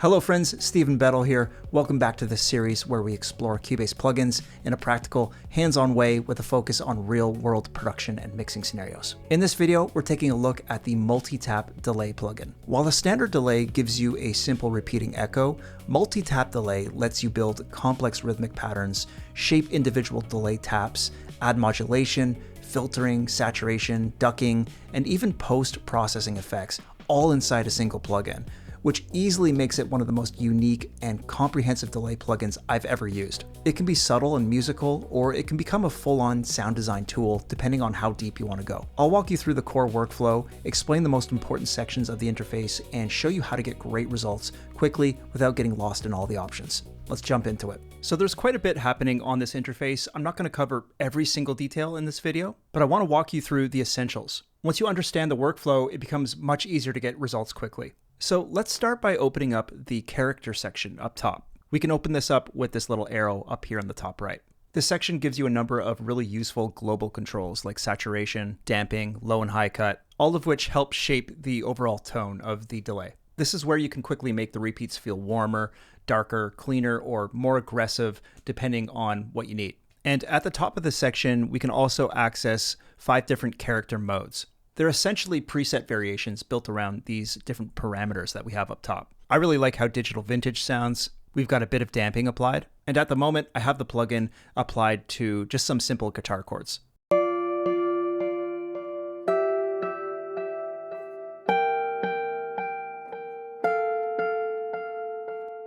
Hello friends, Stephen Beddall here. Welcome back to this series where we explore Cubase plugins in a practical, hands-on way with a focus on real-world production and mixing scenarios. In this video, we're taking a look at the MultiTap delay plugin. While the standard delay gives you a simple repeating echo, MultiTap delay lets you build complex rhythmic patterns, shape individual delay taps, add modulation, filtering, saturation, ducking, and even post-processing effects, all inside a single plugin, which easily makes it one of the most unique and comprehensive delay plugins I've ever used. It can be subtle and musical, or it can become a full-on sound design tool depending on how deep you want to go. I'll walk you through the core workflow, explain the most important sections of the interface, and show you how to get great results quickly without getting lost in all the options. Let's jump into it. So there's quite a bit happening on this interface. I'm not going to cover every single detail in this video, but I want to walk you through the essentials. Once you understand the workflow, it becomes much easier to get results quickly. So let's start by opening up the character section up top. We can open this up with this little arrow up here on the top right. This section gives you a number of really useful global controls like saturation, damping, low and high cut, all of which help shape the overall tone of the delay. This is where you can quickly make the repeats feel warmer, darker, cleaner, or more aggressive depending on what you need. And at the top of this section, we can also access 5 different character modes. They're essentially preset variations built around these different parameters that we have up top. I really like how digital vintage sounds. We've got a bit of damping applied. And at the moment, I have the plugin applied to just some simple guitar chords.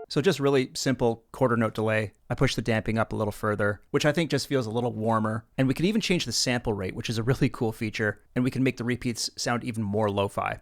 So just really simple quarter note delay. I push the damping up a little further, which I think just feels a little warmer. And we can even change the sample rate, which is a really cool feature. And we can make the repeats sound even more lo-fi.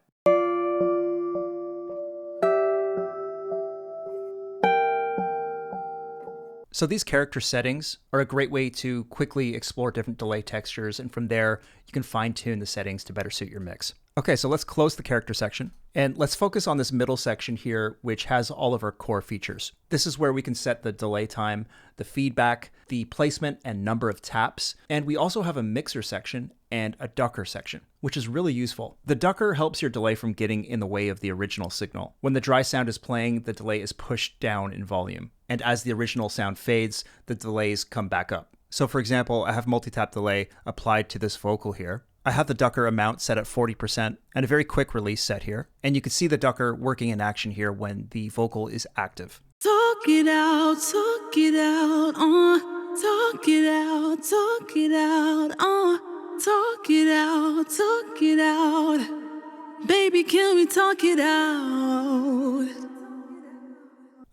So these character settings are a great way to quickly explore different delay textures. And from there, you can fine tune the settings to better suit your mix. Okay, so let's close the character section and let's focus on this middle section here, which has all of our core features. This is where we can set the delay time, the feedback, the placement and number of taps. And we also have a mixer section and a ducker section, which is really useful. The ducker helps your delay from getting in the way of the original signal. When the dry sound is playing, the delay is pushed down in volume. And as the original sound fades, the delays come back up. So for example, I have multi-tap delay applied to this vocal here. I have the ducker amount set at 40% and a very quick release set here. And you can see the ducker working in action here when the vocal is active. Talk it out, talk it out, talk it out, talk it out, talk it out, talk it out. Baby, can we talk it out?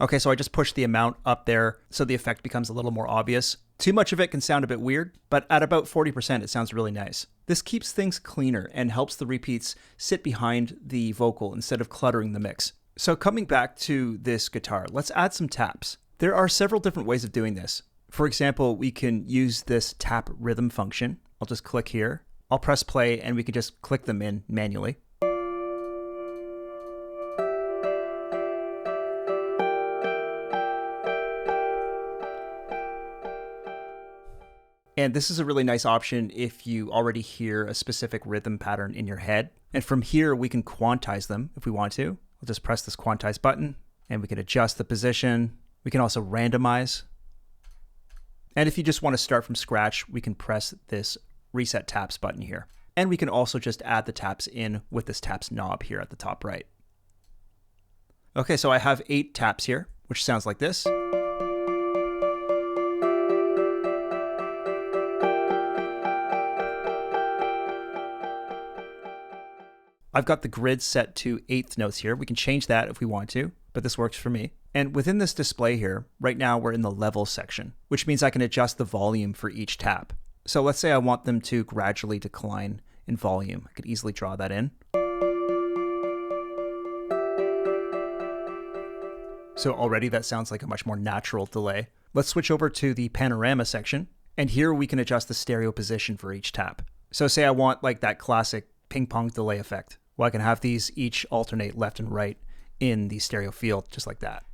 Okay, so I just pushed the amount up there so the effect becomes a little more obvious. Too much of it can sound a bit weird, but at about 40% it sounds really nice. This keeps things cleaner and helps the repeats sit behind the vocal instead of cluttering the mix. So coming back to this guitar, let's add some taps. There are several different ways of doing this. For example, we can use this tap rhythm function. I'll just click here. I'll press play and we can just click them in manually. And this is a really nice option if you already hear a specific rhythm pattern in your head. And from here, we can quantize them if we want to. We'll just press this quantize button and we can adjust the position. We can also randomize. And if you just want to start from scratch, we can press this reset taps button here. And we can also just add the taps in with this taps knob here at the top right. Okay, so I have 8 taps here, which sounds like this. I've got the grid set to 8th notes here. We can change that if we want to, but this works for me. And within this display here, right now we're in the level section, which means I can adjust the volume for each tap. So let's say I want them to gradually decline in volume. I could easily draw that in. So already that sounds like a much more natural delay. Let's switch over to the panorama section. And here we can adjust the stereo position for each tap. So say I want like that classic ping pong delay effect. Well, I can have these each alternate left and right in the stereo field, just like that.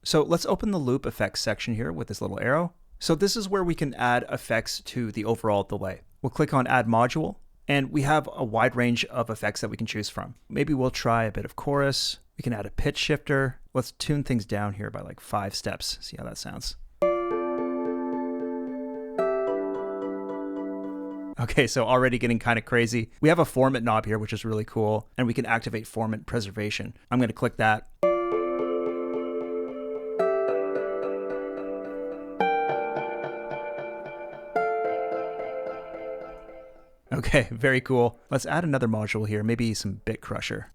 So let's open the loop effects section here with this little arrow. So this is where we can add effects to the overall delay. We'll click on Add Module, and we have a wide range of effects that we can choose from. Maybe we'll try a bit of chorus. We can add a pitch shifter. Let's tune things down here by like 5 steps. See how that sounds. Okay, so already getting kind of crazy. We have a formant knob here, which is really cool, and we can activate formant preservation. I'm going to click that. Okay, very cool. Let's add another module here, maybe some bit crusher.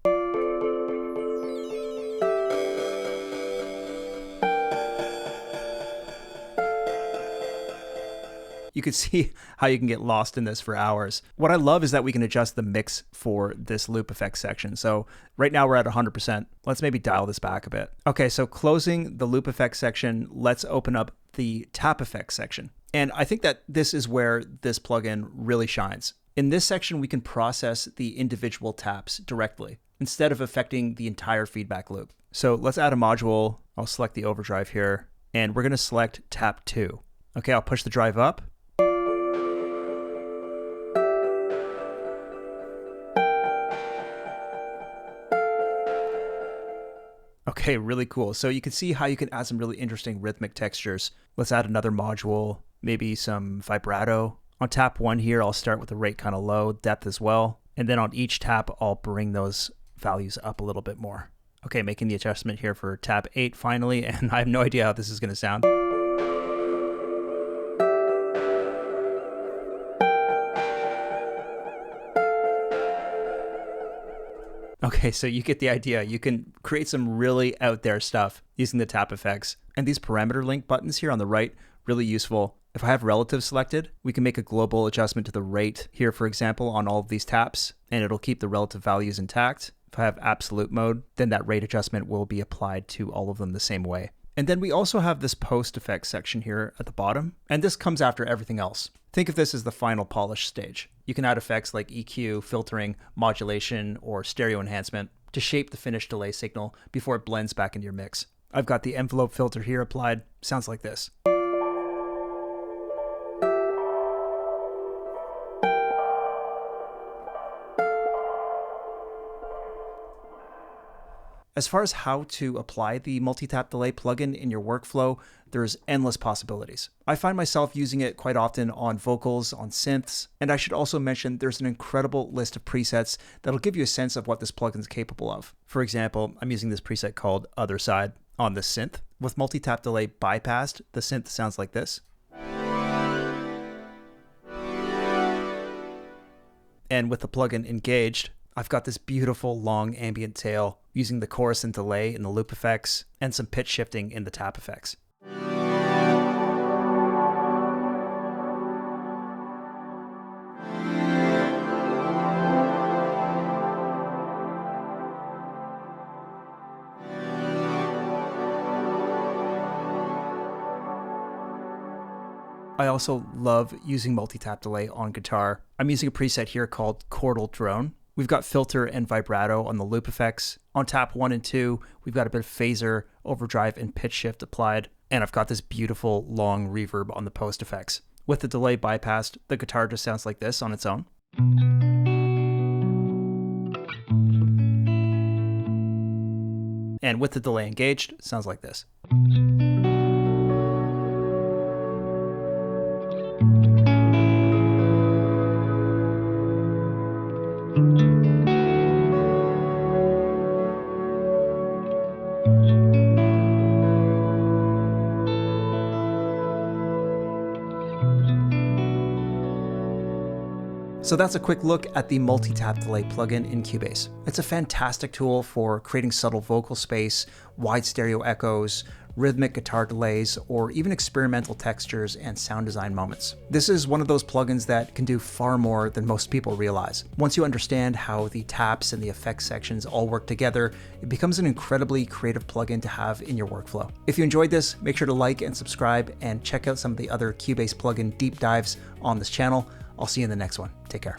You can see how you can get lost in this for hours. What I love is that we can adjust the mix for this loop effects section. So right now we're at 100%. Let's maybe dial this back a bit. Okay, so closing the loop effects section, let's open up the tap effects section. And I think that this is where this plugin really shines. In this section, we can process the individual taps directly instead of affecting the entire feedback loop. So let's add a module. I'll select the overdrive here, and we're going to select tap 2. Okay, I'll push the drive up. Okay, really cool. So you can see how you can add some really interesting rhythmic textures. Let's add another module, maybe some vibrato. On tap 1 here, I'll start with the rate kind of low, depth as well. And then on each tap, I'll bring those values up a little bit more. Okay, making the adjustment here for tap 8 finally, and I have no idea how this is going to sound. Okay, so you get the idea. You can create some really out there stuff using the tap effects. And these parameter link buttons here on the right, really useful. If I have relative selected, we can make a global adjustment to the rate here, for example, on all of these taps, and it'll keep the relative values intact. If I have absolute mode, then that rate adjustment will be applied to all of them the same way. And then we also have this post effects section here at the bottom, and this comes after everything else. Think of this as the final polish stage. You can add effects like EQ, filtering, modulation, or stereo enhancement to shape the finished delay signal before it blends back into your mix. I've got the envelope filter here applied. Sounds like this. As far as how to apply the MultiTap delay plugin in your workflow, there's endless possibilities. I find myself using it quite often on vocals, on synths, and I should also mention there's an incredible list of presets that'll give you a sense of what this plugin is capable of. For example, I'm using this preset called Other Side on the synth. With MultiTap delay bypassed, the synth sounds like this. And with the plugin engaged, I've got this beautiful long ambient tail using the chorus and delay in the loop effects and some pitch shifting in the tap effects. I also love using MultiTap delay on guitar. I'm using a preset here called Chordal Drone. We've got filter and vibrato on the loop effects. On tap 1 and 2, we've got a bit of phaser, overdrive, and pitch shift applied. And I've got this beautiful long reverb on the post effects. With the delay bypassed, the guitar just sounds like this on its own. And with the delay engaged, it sounds like this. So that's a quick look at the MultiTap delay plugin in Cubase. It's a fantastic tool for creating subtle vocal space, wide stereo echoes, rhythmic guitar delays, or even experimental textures and sound design moments. This is one of those plugins that can do far more than most people realize. Once you understand how the taps and the effects sections all work together, it becomes an incredibly creative plugin to have in your workflow. If you enjoyed this, make sure to like and subscribe and check out some of the other Cubase plugin deep dives on this channel. I'll see you in the next one. Take care.